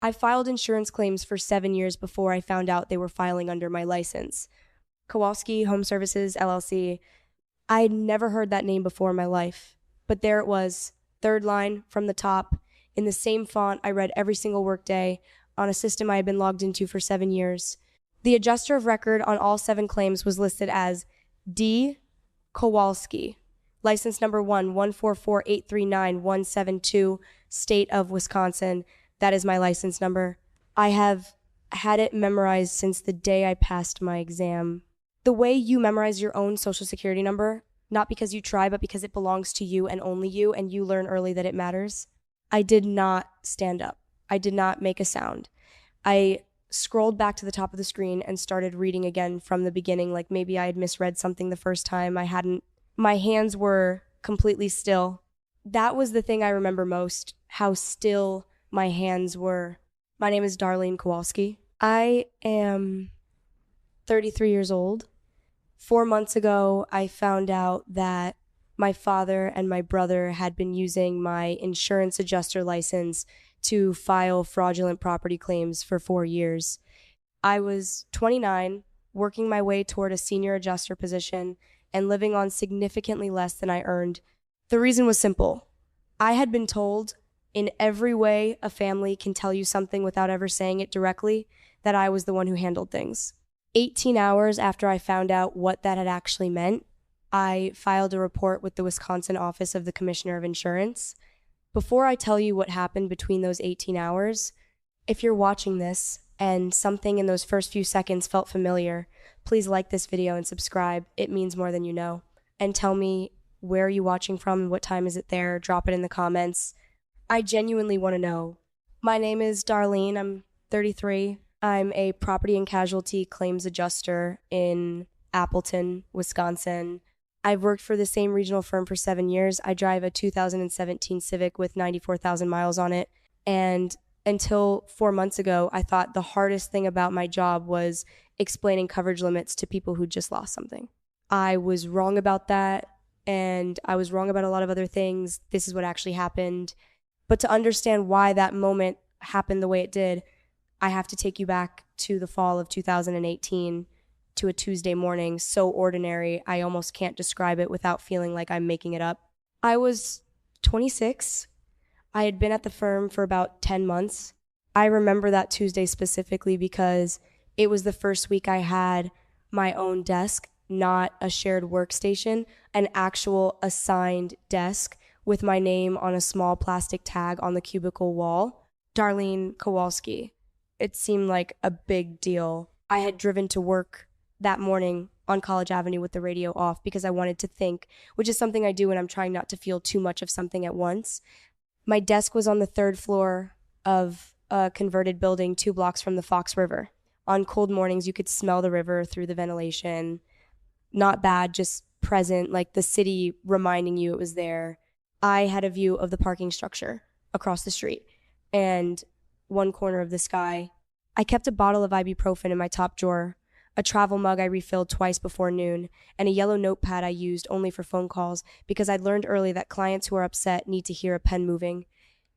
I filed insurance claims for 7 years before I found out they were filing under my license. Kowalski Home Services, LLC. I had never heard that name before in my life, but there it was, third line from the top, in the same font I read every single workday on a system I had been logged into for 7 years. The adjuster of record on all 7 claims was listed as D. Kowalski, license number 1144839-172, state of Wisconsin. That is my license number. I have had it memorized since the day I passed my exam. The way you memorize your own social security number, not because you try, but because it belongs to you and only you, and you learn early that it matters. I did not stand up. I did not make a sound. I scrolled back to the top of the screen and started reading again from the beginning, like maybe I had misread something the first time. I hadn't. My hands were completely still. That was the thing I remember most, how still my hands were. My name is Darlene Kowalski. I am 33 years old. 4 months ago, I found out that my father and my brother had been using my insurance adjuster license to file fraudulent property claims for 4 years. I was 29, working my way toward a senior adjuster position and living on significantly less than I earned. The reason was simple. I had been told, in every way a family can tell you something without ever saying it directly, that I was the one who handled things. 18 hours after I found out what that had actually meant, I filed a report with the Wisconsin Office of the Commissioner of Insurance. Before I tell you what happened between those 18 hours, if you're watching this and something in those first few seconds felt familiar, please like this video and subscribe. It means more than you know. And tell me, where are you watching from and what time is it there? Drop it in the comments. I genuinely want to know. My name is Darlene. I'm 33. I'm a property and casualty claims adjuster in Appleton, Wisconsin. I've worked for the same regional firm for 7 years. I drive a 2017 Civic with 94,000 miles on it. And until 4 months ago, I thought the hardest thing about my job was explaining coverage limits to people who just lost something. I was wrong about that, and I was wrong about a lot of other things. This is what actually happened. But to understand why that moment happened the way it did, I have to take you back to the fall of 2018, to a Tuesday morning, so ordinary, I almost can't describe it without feeling like I'm making it up. I was 26. I had been at the firm for about 10 months. I remember that Tuesday specifically because it was the first week I had my own desk, not a shared workstation, an actual assigned desk with my name on a small plastic tag on the cubicle wall. Darlene Kowalski. It seemed like a big deal. I had driven to work that morning on College Avenue with the radio off because I wanted to think, which is something I do when I'm trying not to feel too much of something at once. My desk was on the 3rd floor of a converted building 2 blocks from the Fox River. On cold mornings, you could smell the river through the ventilation. Not bad, just present, like the city reminding you it was there. I had a view of the parking structure across the street and one corner of the sky. I kept a bottle of ibuprofen in my top drawer, a travel mug I refilled twice before noon, and a yellow notepad I used only for phone calls because I'd learned early that clients who are upset need to hear a pen moving.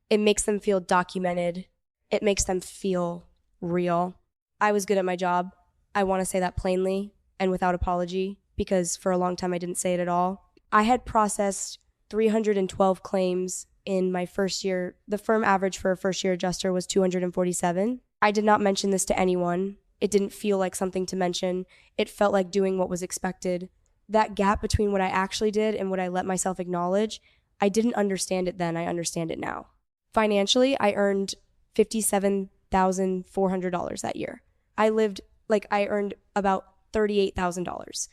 It makes them feel documented. It makes them feel real. I was good at my job. I want to say that plainly and without apology because for a long time I didn't say it at all. I had processed 312 claims in my first year. The firm average for a first-year adjuster was 247. I did not mention this to anyone. It didn't feel like something to mention. It felt like doing what was expected. That gap between what I actually did and what I let myself acknowledge, I didn't understand it then. I understand it now. Financially, I earned $57,400 that year. I earned about $38,000.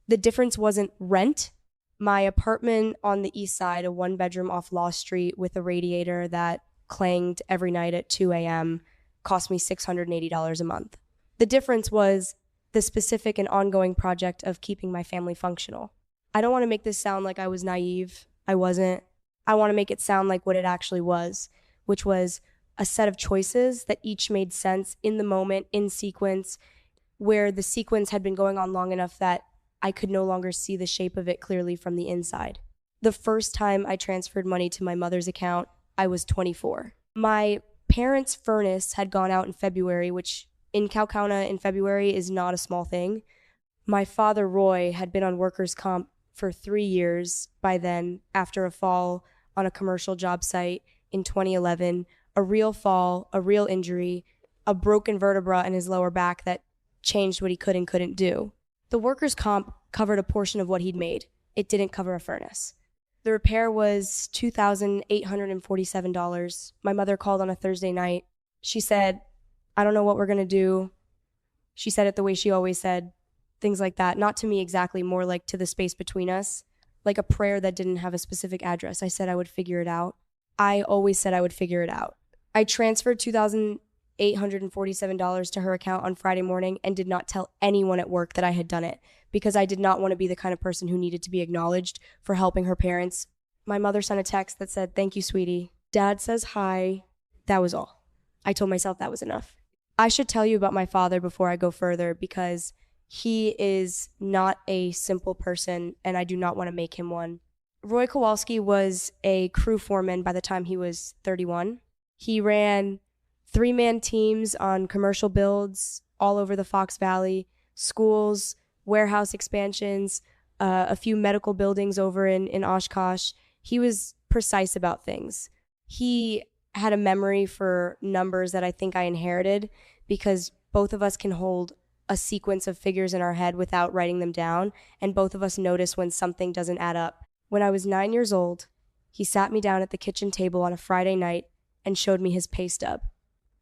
The difference wasn't rent. My apartment on the east side, a 1-bedroom off Law Street with a radiator that clanged every night at 2 a.m., cost me $680 a month. The difference was the specific and ongoing project of keeping my family functional. I don't want to make this sound like I was naive. I wasn't. I want to make it sound like what it actually was, which was a set of choices that each made sense in the moment, in sequence, where the sequence had been going on long enough that I could no longer see the shape of it clearly from the inside. The first time I transferred money to my mother's account, I was 24. My parents' furnace had gone out in February, which in Kaukauna in February is not a small thing. My father, Roy, had been on workers' comp for 3 years by then after a fall on a commercial job site in 2011, a real fall, a real injury, a broken vertebra in his lower back that changed what he could and couldn't do. The workers' comp covered a portion of what he'd made. It didn't cover a furnace. The repair was $2,847. My mother called on a Thursday night. She said, I don't know what we're going to do. She said it the way she always said, things like that. Not to me exactly, more like to the space between us, like a prayer that didn't have a specific address. I said I would figure it out. I always said I would figure it out. I transferred $2,847 to her account on Friday morning and did not tell anyone at work that I had done it because I did not want to be the kind of person who needed to be acknowledged for helping her parents. My mother sent a text that said, "Thank you, sweetie. Dad says hi." That was all. I told myself that was enough. I should tell you about my father before I go further because he is not a simple person and I do not want to make him one. Roy Kowalski was a crew foreman by the time he was 31. He ran 3-man teams on commercial builds all over the Fox Valley, schools, warehouse expansions, a few medical buildings over in Oshkosh. He was precise about things. He had a memory for numbers that I think I inherited because both of us can hold a sequence of figures in our head without writing them down, and both of us notice when something doesn't add up. When I was 9 years old, he sat me down at the kitchen table on a Friday night and showed me his pay stub.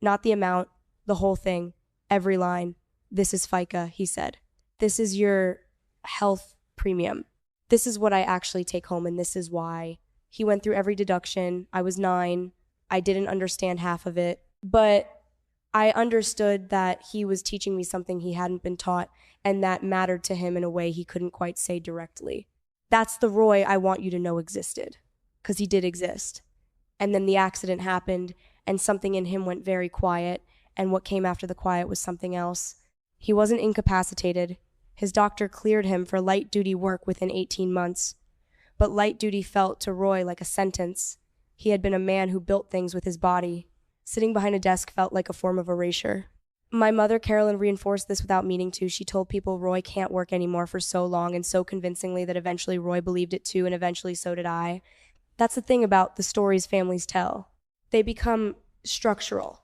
Not the amount, the whole thing, every line. "This is FICA," he said. "This is your health premium. This is what I actually take home, and this is why." He went through every deduction. I was 9. I didn't understand half of it, but I understood that he was teaching me something he hadn't been taught, and that mattered to him in a way he couldn't quite say directly. That's the Roy I want you to know existed, because he did exist. And then the accident happened, and something in him went very quiet, and what came after the quiet was something else. He wasn't incapacitated. His doctor cleared him for light-duty work within 18 months. But light duty felt to Roy like a sentence. He had been a man who built things with his body. Sitting behind a desk felt like a form of erasure. My mother, Carolyn, reinforced this without meaning to. She told people Roy can't work anymore for so long and so convincingly that eventually Roy believed it too, and eventually so did I. That's the thing about the stories families tell. They become structural.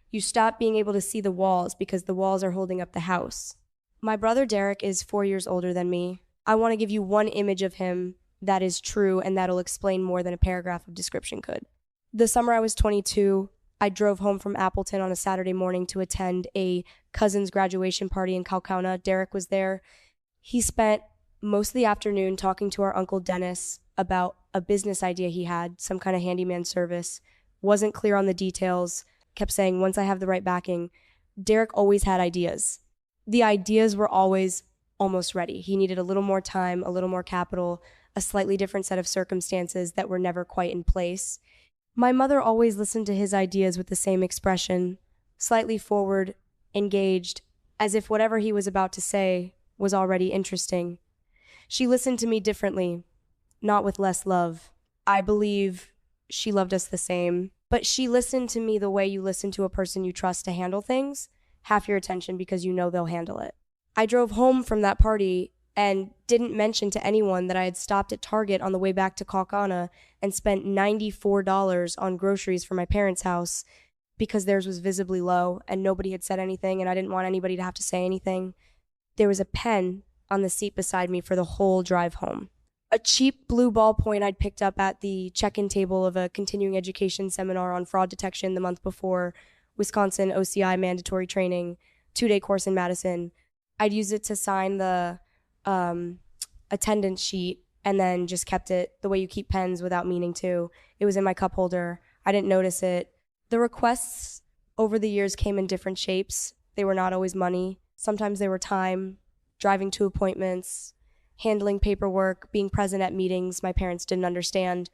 You stop being able to see the walls because the walls are holding up the house. My brother Derek is 4 years older than me. I want to give you one image of him that is true and that'll explain more than a paragraph of description could. The summer I was 22, I drove home from Appleton on a Saturday morning to attend a cousin's graduation party in Kaukauna. Derek was there. He spent most of the afternoon talking to our Uncle Dennis about a business idea he had, some kind of handyman service. Wasn't clear on the details, kept saying, "Once I have the right backing." Derek always had ideas. The ideas were always almost ready. He needed a little more time, a little more capital, a slightly different set of circumstances that were never quite in place. My mother always listened to his ideas with the same expression, slightly forward, engaged, as if whatever he was about to say was already interesting. She listened to me differently, not with less love. I believe she loved us the same, but she listened to me the way you listen to a person you trust to handle things, half your attention because you know they'll handle it. I drove home from that party and didn't mention to anyone that I had stopped at Target on the way back to Kaukauna and spent $94 on groceries for my parents' house because theirs was visibly low and nobody had said anything and I didn't want anybody to have to say anything. There was a pen on the seat beside me for the whole drive home. A cheap blue ballpoint I'd picked up at the check-in table of a continuing education seminar on fraud detection the month before, Wisconsin OCI mandatory training, 2-day course in Madison. I'd used it to sign the attendance sheet and then just kept it the way you keep pens without meaning to. It was in my cup holder. I didn't notice it. The requests over the years came in different shapes. They were not always money. Sometimes they were time, driving to appointments, handling paperwork, being present at meetings my parents didn't understand.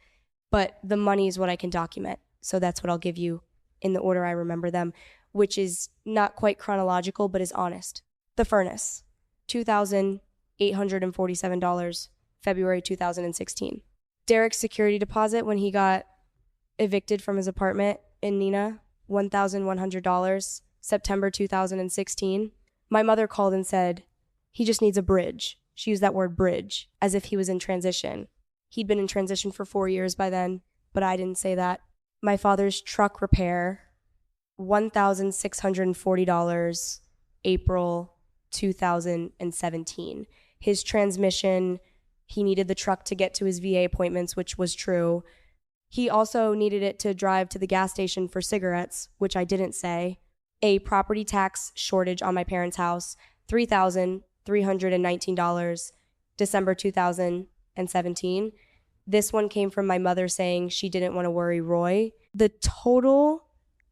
But the money is what I can document. So that's what I'll give you in the order I remember them, which is not quite chronological, but is honest. The furnace, $2,847, February 2016. Derek's security deposit when he got evicted from his apartment in Neenah, $1,100, September 2016. My mother called and said, he just needs a bridge. She used that word bridge, as if he was in transition. He'd been in transition for 4 years by then, but I didn't say that. My father's truck repair, $1,640, April 2017. His transmission, he needed the truck to get to his VA appointments, which was true. He also needed it to drive to the gas station for cigarettes, which I didn't say. A property tax shortage on my parents' house, $3,319, December 2017. This one came from my mother saying she didn't want to worry Roy. The total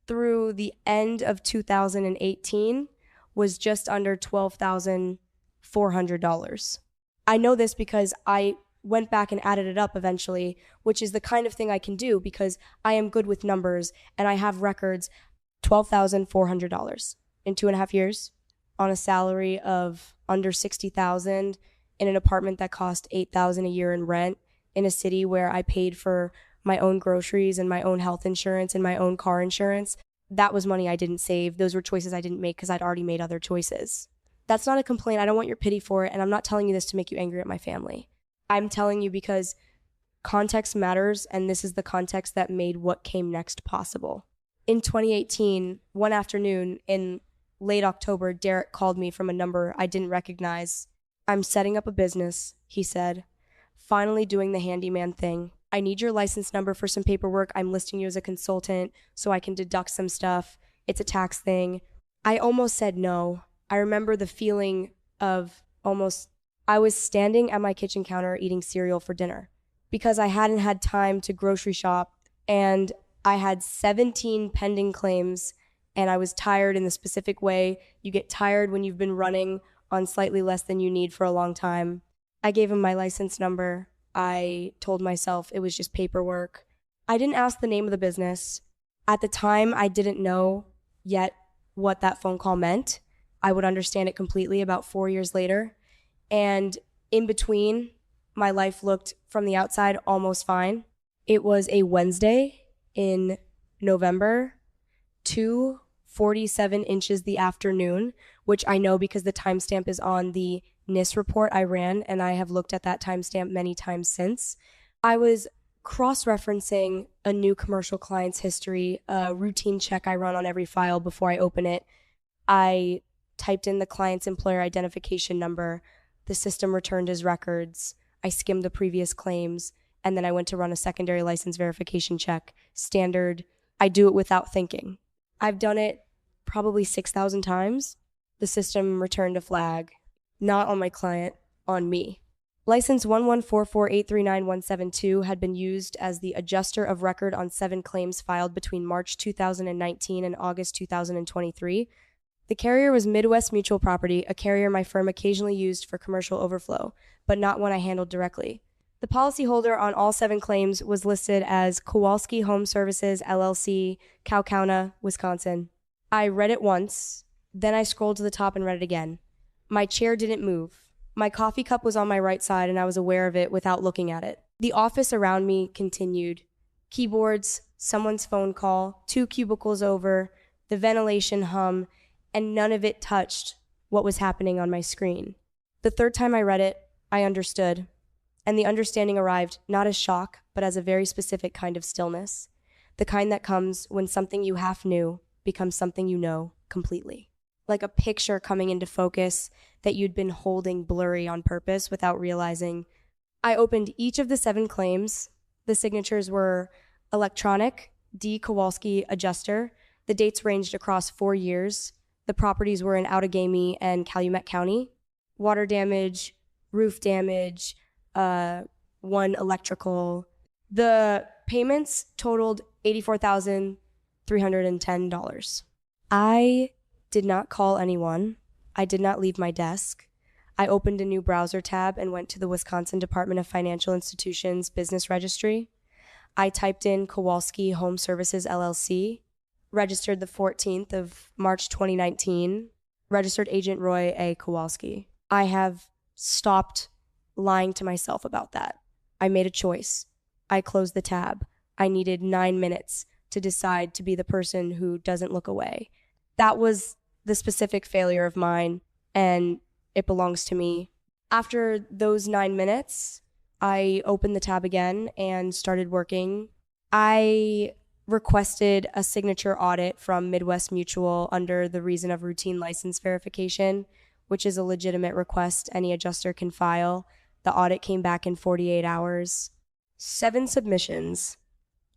through the end of 2018 was just under $12,400. I know this because I went back and added it up eventually, which is the kind of thing I can do because I am good with numbers and I have records. $12,400 in 2.5 years on a salary of under $60,000 in an apartment that cost $8,000 a year in rent in a city where I paid for my own groceries and my own health insurance and my own car insurance. That was money I didn't save. Those were choices I didn't make because I'd already made other choices. That's not a complaint. I don't want your pity for it, and I'm not telling you this to make you angry at my family. I'm telling you because context matters, and this is the context that made what came next possible. In 2018, one afternoon in late October, Derek called me from a number I didn't recognize. I'm setting up a business, he said. Finally doing the handyman thing. I need your license number for some paperwork. I'm listing you as a consultant so I can deduct some stuff. It's a tax thing. I almost said no. I remember the feeling of I was standing at my kitchen counter eating cereal for dinner because I hadn't had time to grocery shop and I had 17 pending claims and I was tired in the specific way you get tired when you've been running on slightly less than you need for a long time. I gave him my license number. I told myself it was just paperwork. I didn't ask the name of the business. At the time, I didn't know yet what that phone call meant. I would understand it completely about 4 years later. And in between, my life looked from the outside almost fine. It was a Wednesday in November, 2:47 inches the afternoon, which I know because the timestamp is on the NIS report I ran, and I have looked at that timestamp many times since. I was cross-referencing a new commercial client's history, a routine check I run on every file before I open it. I typed in the client's employer identification number. The system returned his records. I skimmed the previous claims, and then I went to run a secondary license verification check. Standard. I do it without thinking. I've done it probably 6,000 times. The system returned a flag. Not on my client, on me. License 11448397172 had been used as the adjuster of record on 7 claims filed between March 2019 and August 2023. The carrier was Midwest Mutual Property, a carrier my firm occasionally used for commercial overflow, but not one I handled directly. The policyholder on all 7 claims was listed as Kowalski Home Services, LLC, Cowcouna, Wisconsin. I read it once, then I scrolled to the top and read it again. My chair didn't move. My coffee cup was on my right side and I was aware of it without looking at it. The office around me continued. Keyboards, someone's phone call, 2 cubicles over, the ventilation hum, and none of it touched what was happening on my screen. The third time I read it, I understood. And the understanding arrived not as shock, but as a very specific kind of stillness. The kind that comes when something you half knew becomes something you know completely. Like a picture coming into focus that you'd been holding blurry on purpose without realizing. I opened each of the 7 claims. The signatures were electronic, D. Kowalski, adjuster. The dates ranged across 4 years. The properties were in Outagamie and Calumet County. Water damage, roof damage, 1 electrical. The payments totaled $84,310. I did not call anyone. I did not leave my desk. I opened a new browser tab and went to the Wisconsin Department of Financial Institutions Business Registry. I typed in Kowalski Home Services, LLC, registered the 14th of March 2019, registered agent Roy A. Kowalski. I have stopped lying to myself about that. I made a choice. I closed the tab. I needed 9 minutes. to decide to be the person who doesn't look away. That was the specific failure of mine, and it belongs to me. After those 9 minutes, I opened the tab again and started working. I requested a signature audit from Midwest Mutual under the reason of routine license verification, which is a legitimate request any adjuster can file. The audit came back in 48 hours. 7 submissions,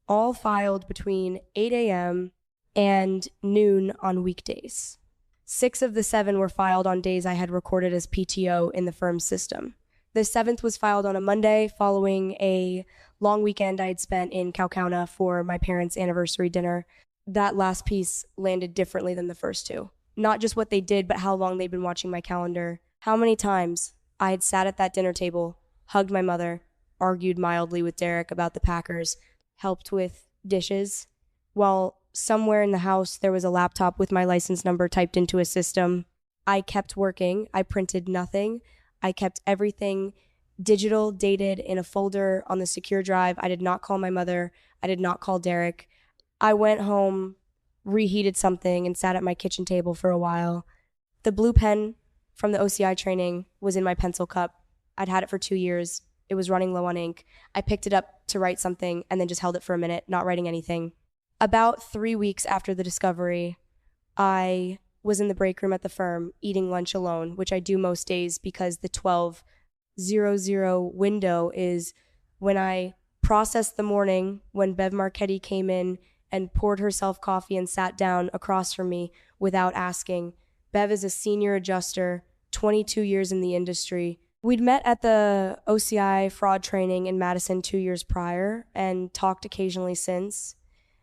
all filed between 8 a.m. and noon on weekdays. 6 of the 7 were filed on days I had recorded as PTO in the firm's system. The 7th was filed on a Monday following a long weekend I had spent in Kaukauna for my parents' anniversary dinner. That last piece landed differently than the first 2. Not just what they did, but how long they'd been watching my calendar. How many times I had sat at that dinner table, hugged my mother, argued mildly with Derek about the Packers, helped with dishes, while somewhere in the house there was a laptop with my license number typed into a system. I kept working. I printed nothing. I kept everything digital, dated in a folder on the secure drive. I did not call my mother. I did not call Derek. I went home, reheated something, and sat at my kitchen table for a while. The blue pen from the OCI training was in my pencil cup. I'd had it for 2 years. It was running low on ink. I picked it up to write something and then just held it for a minute, not writing anything. About 3 weeks after the discovery, I was in the break room at the firm eating lunch alone, which I do most days because the 12:00 window is when I processed the morning when Bev Marchetti came in and poured herself coffee and sat down across from me without asking. Bev is a senior adjuster, 22 years in the industry. We'd met at the OCI fraud training in Madison 2 years prior and talked occasionally since.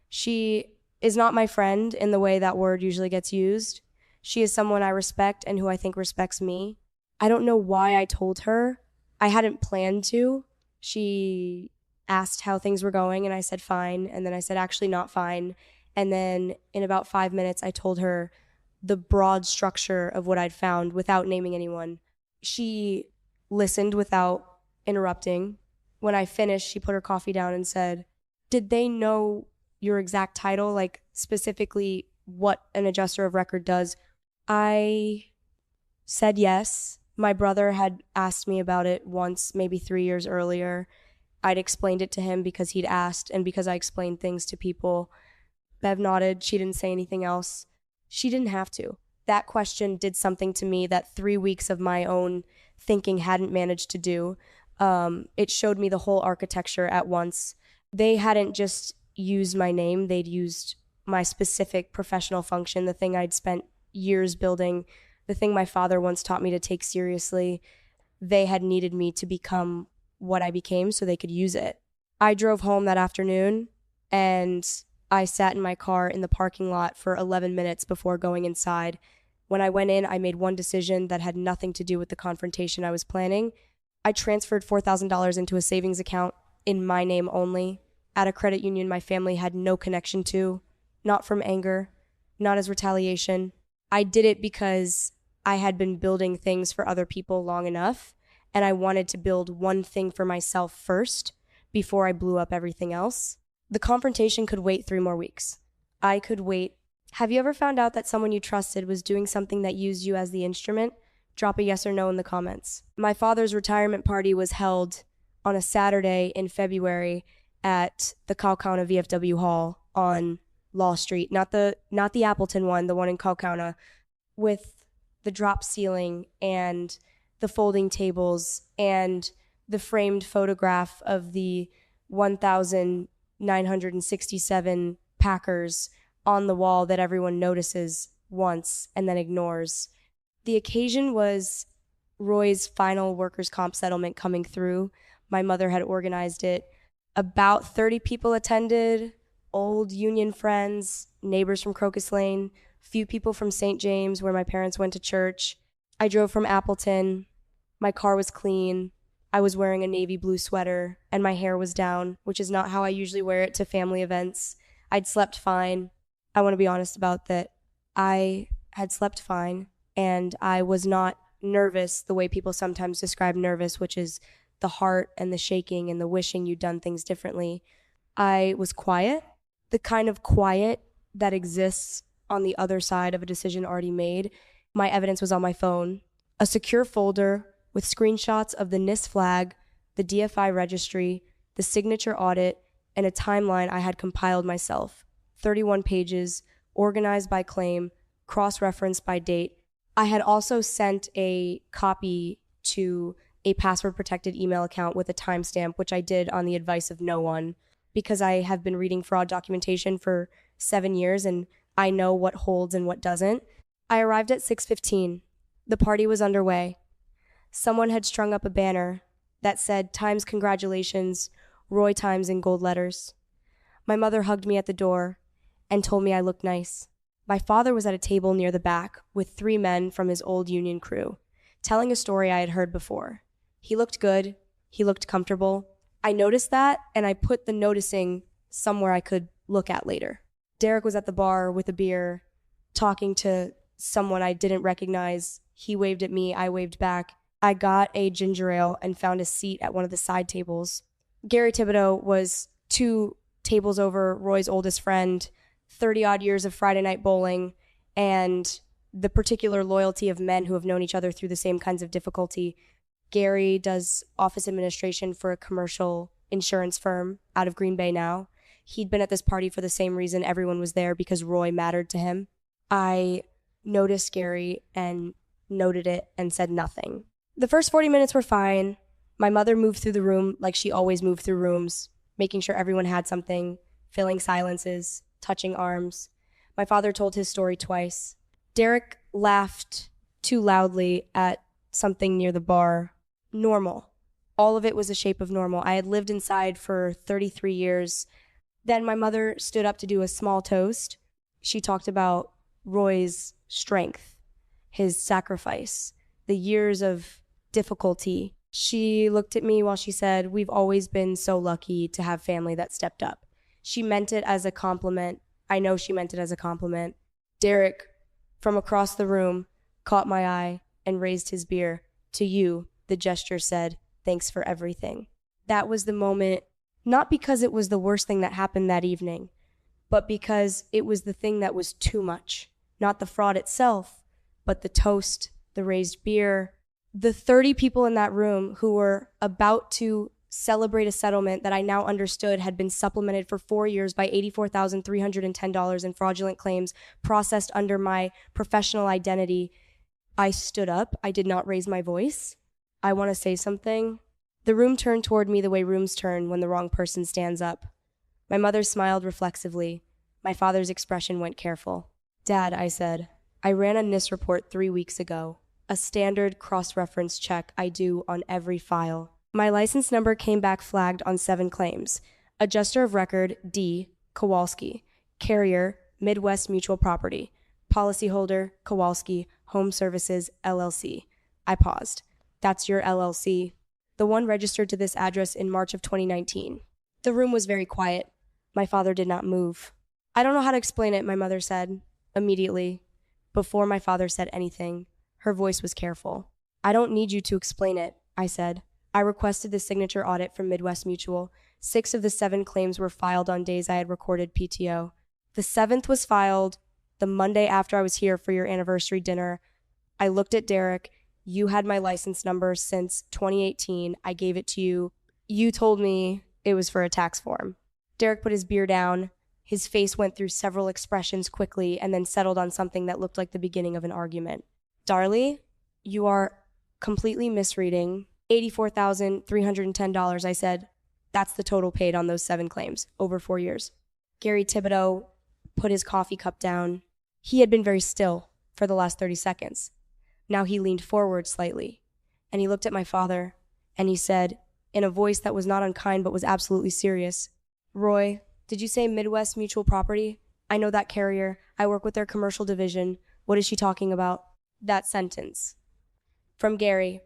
She is not my friend in the way that word usually gets used. She is someone I respect and who I think respects me. I don't know why I told her. I hadn't planned to. She asked how things were going and I said fine, and then I said actually not fine. And then in about 5 minutes I told her the broad structure of what I'd found without naming anyone. She listened without interrupting. When I finished, she put her coffee down and said, "Did they know your exact title, like specifically what an adjuster of record does?" I said yes. My brother had asked me about it once, maybe 3 years earlier. I'd explained it to him because he'd asked and because I explained things to people. Bev nodded. She didn't say anything else. She didn't have to. That question did something to me that 3 weeks of my own thinking hadn't managed to do. It showed me the whole architecture at once. They hadn't just used my name. They'd used my specific professional function, the thing I'd spent years building, the thing my father once taught me to take seriously. They had needed me to become what I became so they could use it. I drove home that afternoon and I sat in my car in the parking lot for 11 minutes before going inside. When I went in, I made one decision that had nothing to do with the confrontation I was planning. I transferred $4,000 into a savings account in my name only, at a credit union my family had no connection to, not from anger, not as retaliation. I did it because I had been building things for other people long enough, and I wanted to build one thing for myself first before I blew up everything else. The confrontation could wait 3 more weeks. I could wait. Have you ever found out that someone you trusted was doing something that used you as the instrument? Drop a yes or no in the comments. My father's retirement party was held on a Saturday in February at the Kaukauna VFW Hall on Law Street, not the Appleton one, the one in Kaukauna, with the drop ceiling and the folding tables and the framed photograph of the 1,967 Packers on the wall that everyone notices once and then ignores. The occasion was Roy's final workers' comp settlement coming through. My mother had organized it. About 30 people attended, old union friends, neighbors from Crocus Lane, few people from St. James where my parents went to church. I drove from Appleton. My car was clean. I was wearing a navy blue sweater and my hair was down, which is not how I usually wear it to family events. I'd slept fine. I want to be honest about that. I had slept fine and I was not nervous the way people sometimes describe nervous, which is the heart and the shaking and the wishing you'd done things differently. I was quiet. the kind of quiet that exists on the other side of a decision already made. My evidence was on my phone, a secure folder with screenshots of the NIST flag, the DFI registry, the signature audit, and a timeline I had compiled myself. 31 pages, organized by claim, cross-referenced by date. I had also sent a copy to a password-protected email account with a timestamp, which I did on the advice of no one, because I have been reading fraud documentation for 7 years and I know what holds and what doesn't. I arrived at 6:15. The party was underway. Someone had strung up a banner that said, "Times congratulations, Roy Times," in gold letters. My mother hugged me at the door and told me I looked nice. My father was at a table near the back with 3 men from his old union crew, telling a story I had heard before. He looked good. He looked comfortable. I noticed that, and I put the noticing somewhere I could look at later. Derek was at the bar with a beer, talking to someone I didn't recognize. He waved at me. I waved back. I got a ginger ale and found a seat at one of the side tables. Gary Thibodeau was 2 tables over, Roy's oldest friend, 30-odd years of Friday night bowling, and the particular loyalty of men who have known each other through the same kinds of difficulty. Gary does office administration for a commercial insurance firm out of Green Bay now. He'd been at this party for the same reason everyone was there, because Roy mattered to him. I noticed Gary and noted it and said nothing. The first 40 minutes were fine. My mother moved through the room like she always moved through rooms, making sure everyone had something, filling silences, touching arms. My father told his story twice. Derek laughed too loudly at something near the bar. Normal. All of it was a shape of normal. I had lived inside for 33 years. Then my mother stood up to do a small toast. She talked about Roy's strength, his sacrifice, the years of difficulty. She looked at me while she said, "We've always been so lucky to have family that stepped up." She meant it as a compliment. I know she meant it as a compliment. Derek, from across the room, caught my eye and raised his beer. "To you," the gesture said, "thanks for everything." That was the moment, not because it was the worst thing that happened that evening, but because it was the thing that was too much. Not the fraud itself, but the toast, the raised beer, the 30 people in that room who were about to celebrate a settlement that I now understood had been supplemented for 4 years by $84,310 in fraudulent claims processed under my professional identity. I stood up. I did not raise my voice. "I want to say something." The room turned toward me the way rooms turn when the wrong person stands up. My mother smiled reflexively. My father's expression went careful. "Dad," I said, "I ran a NIST report 3 weeks ago. A standard cross-reference check I do on every file. My license number came back flagged on 7 claims. Adjuster of record, D. Kowalski. Carrier, Midwest Mutual Property. Policyholder, Kowalski, Home Services, LLC. I paused. "That's your LLC. The one registered to this address in March of 2019. The room was very quiet. My father did not move. "I don't know how to explain it," my mother said, immediately. Before my father said anything, her voice was careful. "I don't need you to explain it," I said. I requested the signature audit from Midwest Mutual. 6 of the 7 claims were filed on days I had recorded PTO. The 7th was filed the Monday after I was here for your anniversary dinner. I looked at Derek. "You had my license number since 2018. I gave it to you. You told me it was for a tax form." Derek put his beer down. His face went through several expressions quickly and then settled on something that looked like the beginning of an argument. "Darlie, you are completely misreading. $84,310, I said. "That's the total paid on those 7 claims, over 4 years. Gary Thibodeau put his coffee cup down. He had been very still for the last 30 seconds. Now he leaned forward slightly, and he looked at my father, and he said, in a voice that was not unkind but was absolutely serious, "Roy, did you say Midwest Mutual Property? I know that carrier. I work with their commercial division. What is she talking about?" That sentence. From Gary.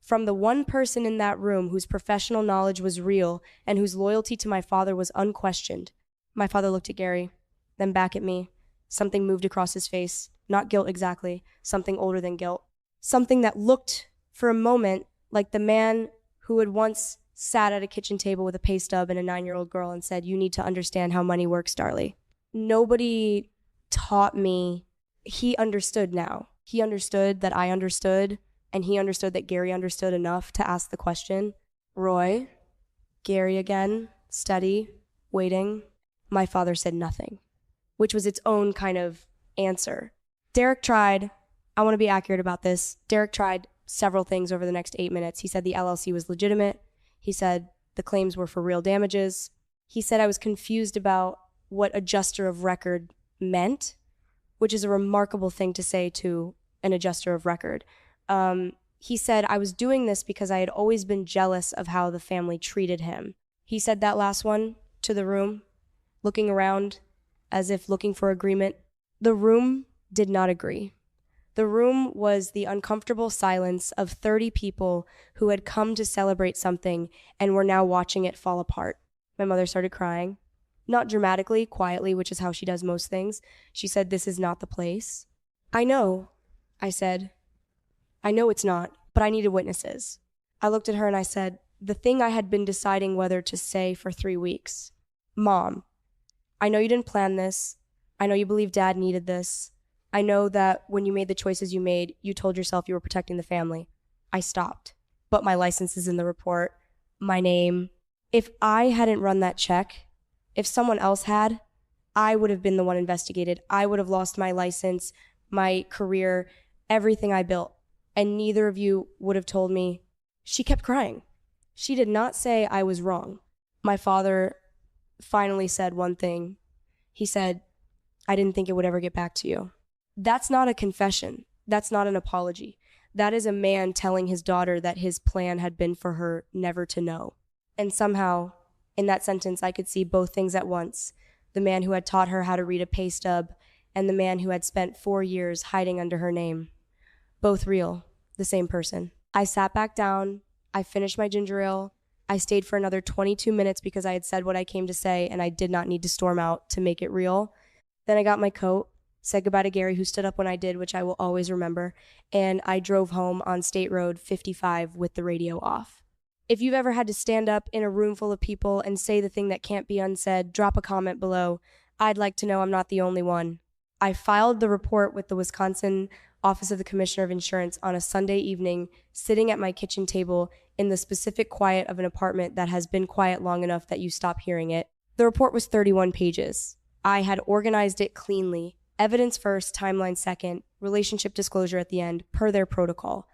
From the one person in that room whose professional knowledge was real and whose loyalty to my father was unquestioned. My father looked at Gary, then back at me. Something moved across his face. Not guilt exactly, something older than guilt. Something that looked, for a moment, like the man who had once sat at a kitchen table with a pay stub and a 9-year-old girl and said, "You need to understand how money works, Darlie." Nobody taught me. He understood now. He understood that I understood, and he understood that Gary understood enough to ask the question. "Roy?" Gary again, steady, waiting. My father said nothing, which was its own kind of answer. Derek tried, I want to be accurate about this, Derek tried several things over the next 8 minutes. He said the LLC was legitimate. He said the claims were for real damages. He said I was confused about what adjuster of record meant, which is a remarkable thing to say to an adjuster of record. He said I was doing this because I had always been jealous of how the family treated him. He said that last one to the room, looking around as if looking for agreement. The room did not agree. The room was the uncomfortable silence of 30 people who had come to celebrate something and were now watching it fall apart. My mother started crying. Not dramatically, quietly, which is how she does most things. She said, "This is not the place." "I know," I said. "I know it's not, but I needed witnesses." I looked at her and I said, the thing I had been deciding whether to say for 3 weeks. "Mom, I know you didn't plan this. I know you believe Dad needed this. I know that when you made the choices you made, you told yourself you were protecting the family." I stopped. But my license is in the report, my name. If I hadn't run that check, if someone else had, I would have been the one investigated. I would have lost my license, my career, everything I built. And neither of you would have told me. She kept crying. She did not say I was wrong. My father finally said one thing. He said, "I didn't think it would ever get back to you." That's not a confession. That's not an apology. That is a man telling his daughter that his plan had been for her never to know. And somehow, in that sentence, I could see both things at once. The man who had taught her how to read a pay stub and the man who had spent 4 years hiding under her name. Both real, the same person. I sat back down. I finished my ginger ale. I stayed for another 22 minutes because I had said what I came to say and I did not need to storm out to make it real. Then I got my coat, said goodbye to Gary, who stood up when I did, which I will always remember, and I drove home on State Road 55 with the radio off. If you've ever had to stand up in a room full of people and say the thing that can't be unsaid, drop a comment below. I'd like to know I'm not the only one. I filed the report with the Wisconsin Office of the Commissioner of Insurance on a Sunday evening, sitting at my kitchen table in the specific quiet of an apartment that has been quiet long enough that you stop hearing it. The report was 31 pages. I had organized it cleanly. Evidence first, timeline second, relationship disclosure at the end, per their protocol.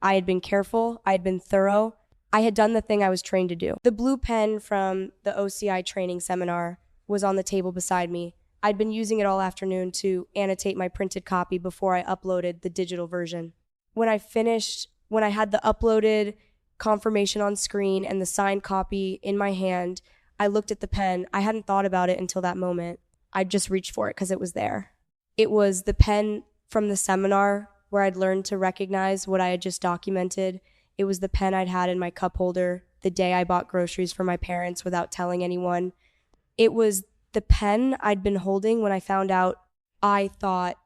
I had been careful. I had been thorough. I had done the thing I was trained to do. The blue pen from the OCI training seminar was on the table beside me. I'd been using it all afternoon to annotate my printed copy before I uploaded the digital version. When I finished, when I had the uploaded confirmation on screen and the signed copy in my hand, I looked at the pen. I hadn't thought about it until that moment. I just reached for it because it was there. It was the pen from the seminar where I'd learned to recognize what I had just documented. It was the pen I'd had in my cup holder the day I bought groceries for my parents without telling anyone. It was the pen I'd been holding when I found out. I thought,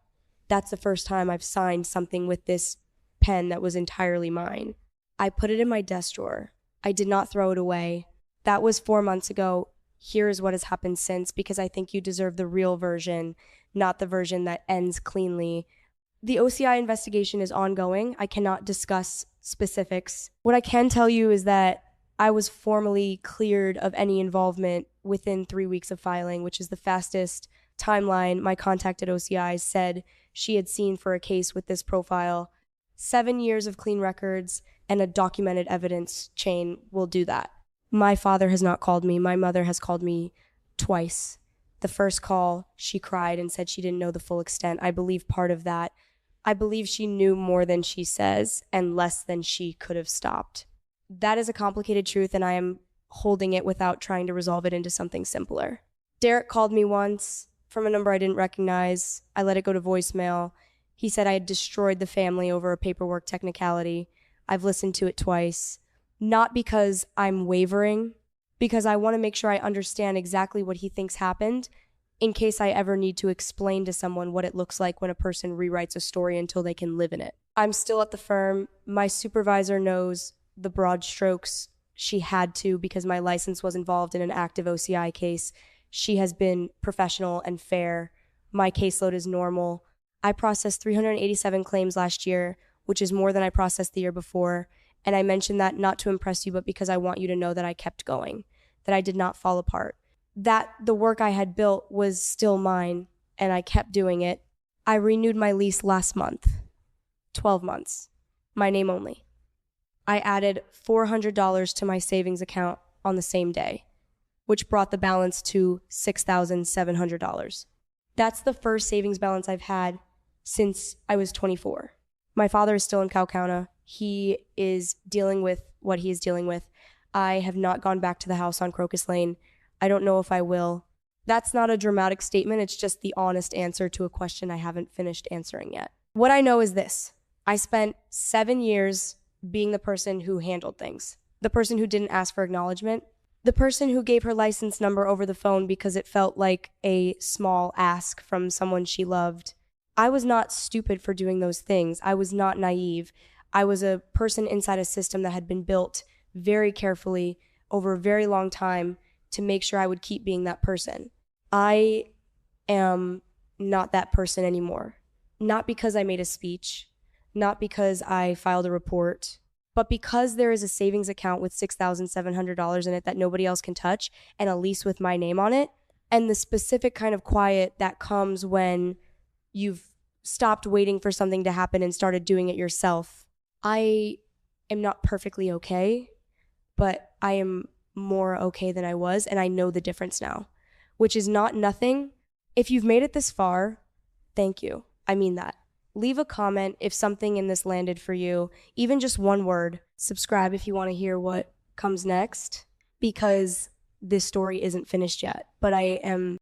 that's the first time I've signed something with this pen that was entirely mine. I put it in my desk drawer. I did not throw it away. That was 4 months ago. Here is what has happened since, because I think you deserve the real version, not the version that ends cleanly. The OCI investigation is ongoing. I cannot discuss specifics. What I can tell you is that I was formally cleared of any involvement within 3 weeks of filing, which is the fastest timeline my contact at OCI said she had seen for a case with this profile. 7 years of clean records and a documented evidence chain will do that. My father has not called me. My mother has called me twice. The first call, she cried and said she didn't know the full extent. I believe part of that. I believe she knew more than she says and less than she could have stopped. That is a complicated truth, and I am holding it without trying to resolve it into something simpler. Derek called me once from a number I didn't recognize. I let it go to voicemail. He said I had destroyed the family over a paperwork technicality. I've listened to it twice. Not because I'm wavering, because I want to make sure I understand exactly what he thinks happened in case I ever need to explain to someone what it looks like when a person rewrites a story until they can live in it. I'm still at the firm. My supervisor knows the broad strokes She had to because my license was involved in an active OCI case. She has been professional and fair. My caseload is normal. I processed 387 claims last year, which is more than I processed the year before. And I mentioned that not to impress you, but because I want you to know that I kept going, that I did not fall apart, that the work I had built was still mine, and I kept doing it. I renewed my lease last month, 12 months, my name only. I added $400 to my savings account on the same day, which brought the balance to $6,700. That's the first savings balance I've had since I was 24. My father is still in Cowcounta. He is dealing with what he is dealing with. I have not gone back to the house on Crocus Lane. I don't know if I will. That's not a dramatic statement. It's just the honest answer to a question I haven't finished answering yet. What I know is this. I spent 7 years being the person who handled things, the person who didn't ask for acknowledgement, the person who gave her license number over the phone because it felt like a small ask from someone she loved. I was not stupid for doing those things. I was not naive. I was a person inside a system that had been built very carefully over a very long time to make sure I would keep being that person. I am not that person anymore. Not because I made a speech, not because I filed a report, but because there is a savings account with $6,700 in it that nobody else can touch, and a lease with my name on it, and the specific kind of quiet that comes when you've stopped waiting for something to happen and started doing it yourself. I am not perfectly okay, but I am more okay than I was, and I know the difference now, which is not nothing. If you've made it this far, thank you. I mean that. Leave a comment if something in this landed for you, even just one word. Subscribe if you want to hear what comes next, because this story isn't finished yet, but I am